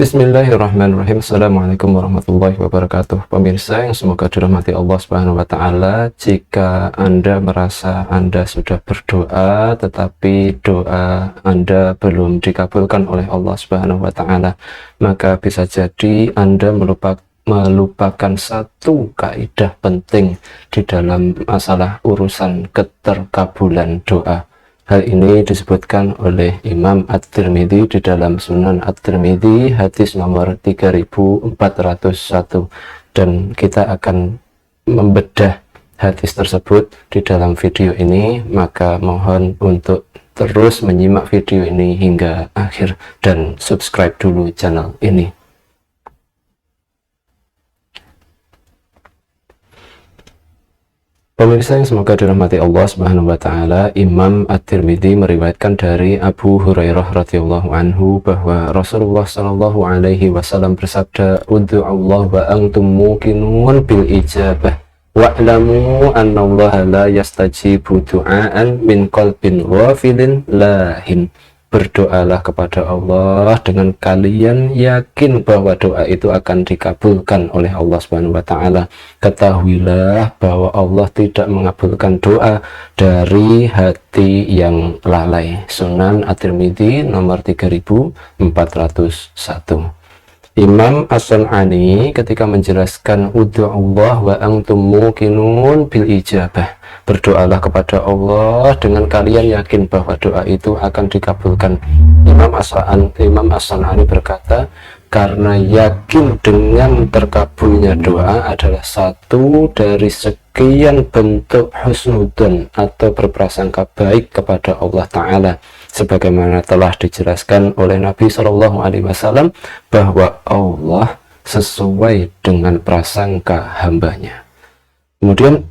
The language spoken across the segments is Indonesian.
Bismillahirrahmanirrahim. Assalamualaikum warahmatullahi wabarakatuh. Pemirsa yang semoga dirahmati Allah Subhanahu wa taala, jika Anda merasa Anda sudah berdoa tetapi doa Anda belum dikabulkan oleh Allah Subhanahu wa taala, maka bisa jadi Anda melupakan satu kaidah penting di dalam masalah urusan keterkabulan doa. Hal ini disebutkan oleh Imam At-Tirmidzi di dalam Sunan At-Tirmidzi hadis nomor 3401, dan kita akan membedah hadis tersebut di dalam video ini. Maka mohon untuk terus menyimak video ini hingga akhir dan subscribe dulu channel ini. Pemirsa yang semoga dirahmati Allah Subhanahu wa taala, Imam At-Tirmidzi meriwayatkan dari Abu Hurairah radhiyallahu anhu bahwa Rasulullah sallallahu alaihi wasallam bersabda, "Ud'uallah wa antum muqinun bil ijabah wa'lamu annallaha la yastajibu du'aan min qalbin ghafilin lahin." Berdoalah kepada Allah dengan kalian yakin bahwa doa itu akan dikabulkan oleh Allah Subhanahu wa taala. Ketahuilah bahwa Allah tidak mengabulkan doa dari hati yang lalai. Sunan At-Tirmidzi nomor 3401. Imam As-San'ani ketika menjelaskan ud'uallah wa antum muqinun bil ijabah, berdoalah kepada Allah dengan kalian yakin bahwa doa itu akan dikabulkan. Imam As-San'ani berkata, karena yakin dengan terkabulnya doa adalah satu dari sekian bentuk husnudzon atau berprasangka baik kepada Allah Ta'ala, sebagaimana telah dijelaskan oleh Nabi Shallallahu Alaihi Wasallam bahwa Allah sesuai dengan prasangka hambanya. Kemudian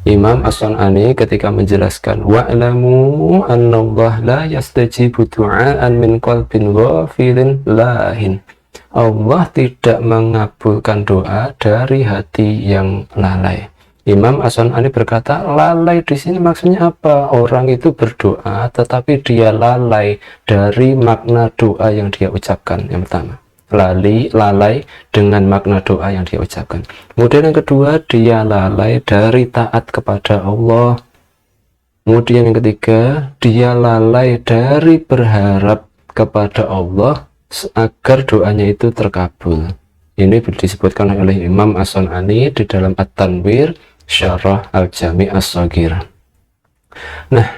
Imam As-San'ani ketika menjelaskan wa'lamu annallaha la yastajibu du'aan min qalbin ghafilin lahin, Allah tidak mengabulkan doa dari hati yang lalai. Imam As-San'ani berkata, lalai di sini maksudnya apa? Orang itu berdoa tetapi dia lalai dari makna doa yang dia ucapkan. Yang pertama, lalai dengan makna doa yang dia ucapkan. Kemudian yang kedua, dia lalai dari taat kepada Allah. Kemudian yang ketiga, dia lalai dari berharap kepada Allah agar doanya itu terkabul. Ini disebutkan oleh Imam As-San'ani di dalam At-Tanwir Syarah Al-Jami' As-Shaghir. Nah,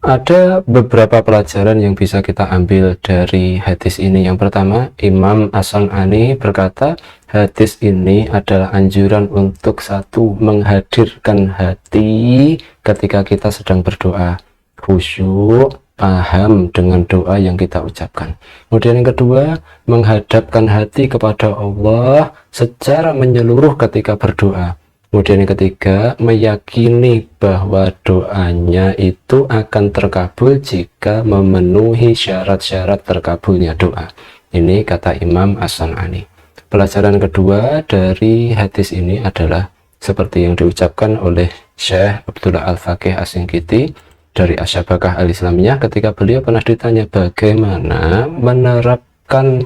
ada beberapa pelajaran yang bisa kita ambil dari hadis ini. Yang pertama, Imam As-San'ani berkata, hadis ini adalah anjuran untuk satu, menghadirkan hati ketika kita sedang berdoa, khusyuk, paham dengan doa yang kita ucapkan. Kemudian yang kedua, menghadapkan hati kepada Allah secara menyeluruh ketika berdoa. Kemudian yang ketiga, meyakini bahwa doanya itu akan terkabul jika memenuhi syarat-syarat terkabulnya doa. Ini kata Imam As-San'ani. Pelajaran kedua dari hadis ini adalah seperti yang diucapkan oleh Syekh Abdullah Al-Faqih As-Singkiti dari Asyabakah Al-Islamiyah ketika beliau pernah ditanya bagaimana menerapkan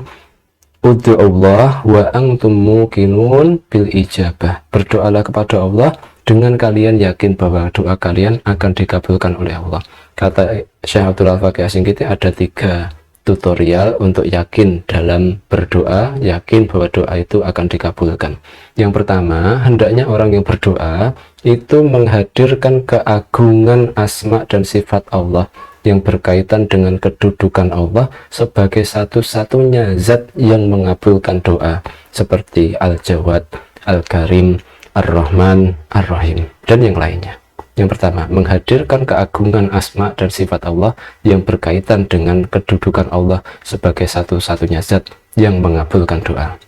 ud'uallah wa antum muqinun bil ijabah, berdoalah kepada Allah dengan kalian yakin bahwa doa kalian akan dikabulkan oleh Allah. Kata Syekh Abdul Al-Faqih As-Singkiti, ada 3 tutorial untuk yakin dalam berdoa, yakin bahwa doa itu akan dikabulkan. Yang pertama, hendaknya orang yang berdoa itu menghadirkan keagungan asma dan sifat Allah yang berkaitan dengan kedudukan Allah sebagai satu-satunya zat yang mengabulkan doa, seperti Al-Jawad, Al-Karim, Ar-Rahman, Ar-Rahim, dan yang lainnya. Yang pertama, menghadirkan keagungan asma dan sifat Allah yang berkaitan dengan kedudukan Allah sebagai satu-satunya zat yang mengabulkan doa.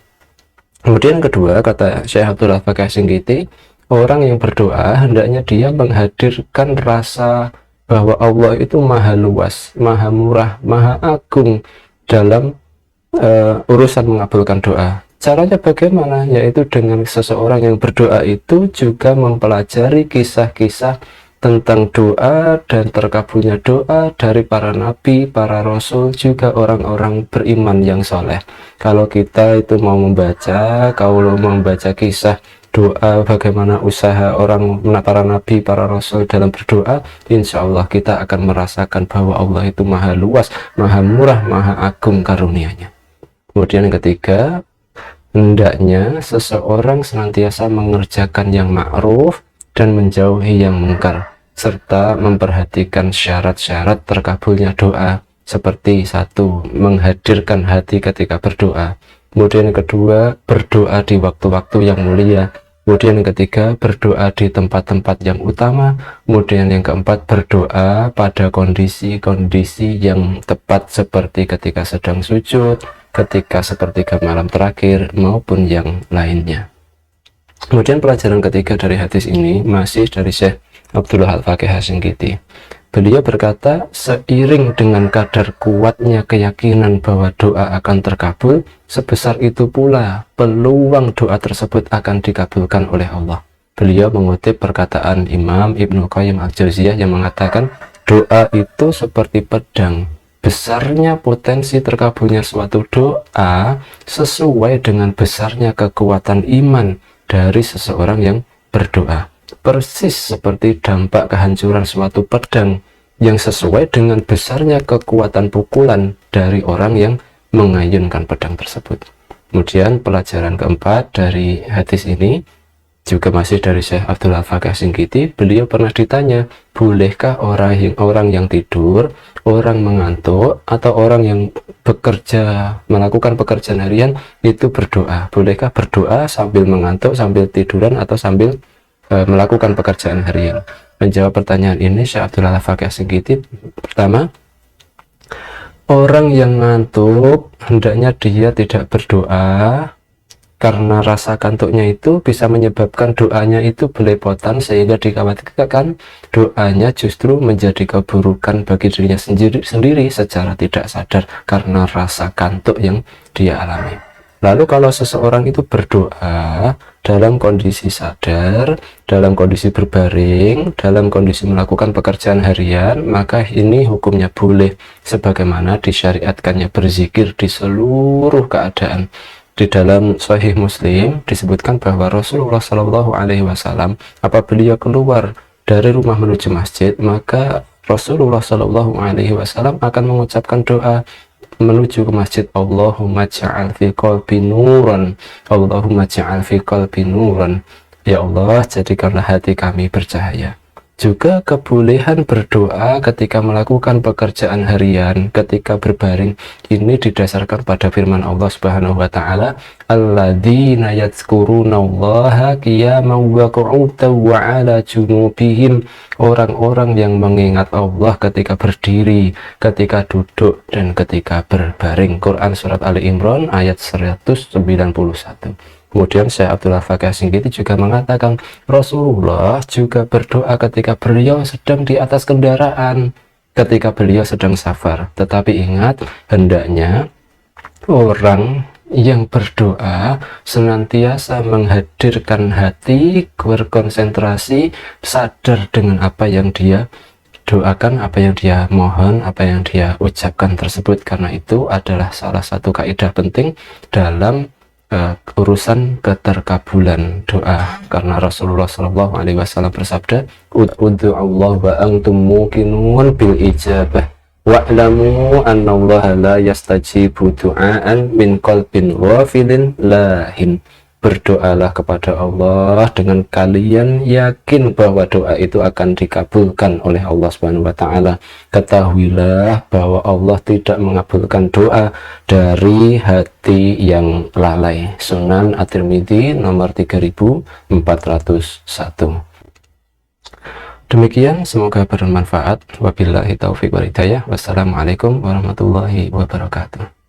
Kemudian yang kedua, kata Syekh Abdul Al-Faqih As-Singkiti, orang yang berdoa hendaknya dia menghadirkan rasa bahwa Allah itu maha luas, maha murah, maha agung dalam urusan mengabulkan doa. Caranya bagaimana? Yaitu dengan seseorang yang berdoa itu juga mempelajari kisah-kisah tentang doa dan terkabulnya doa dari para nabi, para rasul, juga orang-orang beriman yang soleh. Kalau kita itu mau membaca, kalau mau membaca kisah doa bagaimana usaha orang, para nabi, para rasul dalam berdoa, insya Allah kita akan merasakan bahwa Allah itu maha luas, maha murah, maha agung karunia-Nya. Kemudian yang ketiga, hendaknya seseorang senantiasa mengerjakan yang ma'ruf dan menjauhi yang mungkar, serta memperhatikan syarat-syarat terkabulnya doa, seperti satu, menghadirkan hati ketika berdoa. Kemudian yang kedua, berdoa di waktu-waktu yang mulia. Kemudian yang ketiga, berdoa di tempat-tempat yang utama. Kemudian yang keempat, berdoa pada kondisi-kondisi yang tepat, seperti ketika sedang sujud, ketika sepertiga malam terakhir, maupun yang lainnya. Kemudian pelajaran ketiga dari hadis ini masih dari Syekh Abdullah Al-Faqih Asy-Shinqiti. Beliau berkata, seiring dengan kadar kuatnya keyakinan bahwa doa akan terkabul, sebesar itu pula peluang doa tersebut akan dikabulkan oleh Allah. Beliau mengutip perkataan Imam Ibnu Qayyim Al-Jauziyah yang mengatakan, doa itu seperti pedang. Besarnya potensi terkabulnya suatu doa sesuai dengan besarnya kekuatan iman dari seseorang yang berdoa. Persis seperti dampak kehancuran suatu pedang yang sesuai dengan besarnya kekuatan pukulan dari orang yang mengayunkan pedang tersebut. Kemudian pelajaran keempat dari hadis ini juga masih dari Syekh Abdullah Al-Faqih Asy-Shinqiti. Beliau pernah ditanya, bolehkah orang yang tidur, orang mengantuk, atau orang yang bekerja, melakukan pekerjaan harian itu berdoa? Bolehkah berdoa sambil mengantuk, sambil tiduran, atau sambil melakukan pekerjaan harian? Menjawab pertanyaan ini Syekh Abdullah Al-Faqih Asy-Shinqiti, pertama, orang yang ngantuk hendaknya dia tidak berdoa, karena rasa kantuknya itu bisa menyebabkan doanya itu belepotan, sehingga dikhawatirkan doanya justru menjadi keburukan bagi dirinya sendiri secara tidak sadar karena rasa kantuk yang dia alami. Lalu kalau seseorang itu berdoa dalam kondisi sadar, dalam kondisi berbaring, dalam kondisi melakukan pekerjaan harian, maka ini hukumnya boleh, sebagaimana disyariatkannya berzikir di seluruh keadaan. Di dalam Sahih Muslim disebutkan bahwa Rasulullah Shallallahu Alaihi Wasallam apabila beliau keluar dari rumah menuju masjid, maka Rasulullah Shallallahu Alaihi Wasallam akan mengucapkan doa menuju ke masjid, Allahumma ja'al fi qalbi nuran, Allahumma ja'al fi qalbi nuran, ya Allah jadikanlah hati kami bercahaya. Juga kebolehan berdoa ketika melakukan pekerjaan harian, ketika berbaring, ini didasarkan pada firman Allah Subhanahu wa taala, alladzina yadhkurunallaha qiyaman wa qu'udan wa 'ala junubihim, orang-orang yang mengingat Allah ketika berdiri, ketika duduk, dan ketika berbaring. Quran surat Ali Imran ayat 191. Kemudian Syekh Abdullah Al-Faqih Asy-Shinqiti juga mengatakan, Rasulullah juga berdoa ketika beliau sedang di atas kendaraan, ketika beliau sedang safar. Tetapi ingat, hendaknya orang yang berdoa senantiasa menghadirkan hati, berkonsentrasi, sadar dengan apa yang dia doakan, apa yang dia mohon, apa yang dia ucapkan tersebut, karena itu adalah salah satu kaidah penting dalam urusan keterkabulan doa, karena Rasulullah Shallallahu Alaihi Wasallam bersabda, ud'u Allah wa antum muqinun bil ijabah wa'lamu annallaha la yastajibu du'aan min qalbin ghafilin lahin. Berdoalah kepada Allah dengan kalian yakin bahwa doa itu akan dikabulkan oleh Allah Subhanahu wa taala. Ketahuilah bahwa Allah tidak mengabulkan doa dari hati yang lalai. Sunan At-Tirmidzi nomor 3401. Demikian, semoga bermanfaat. Wabillahi taufiq wal hidayah. Wassalamualaikum warahmatullahi wabarakatuh.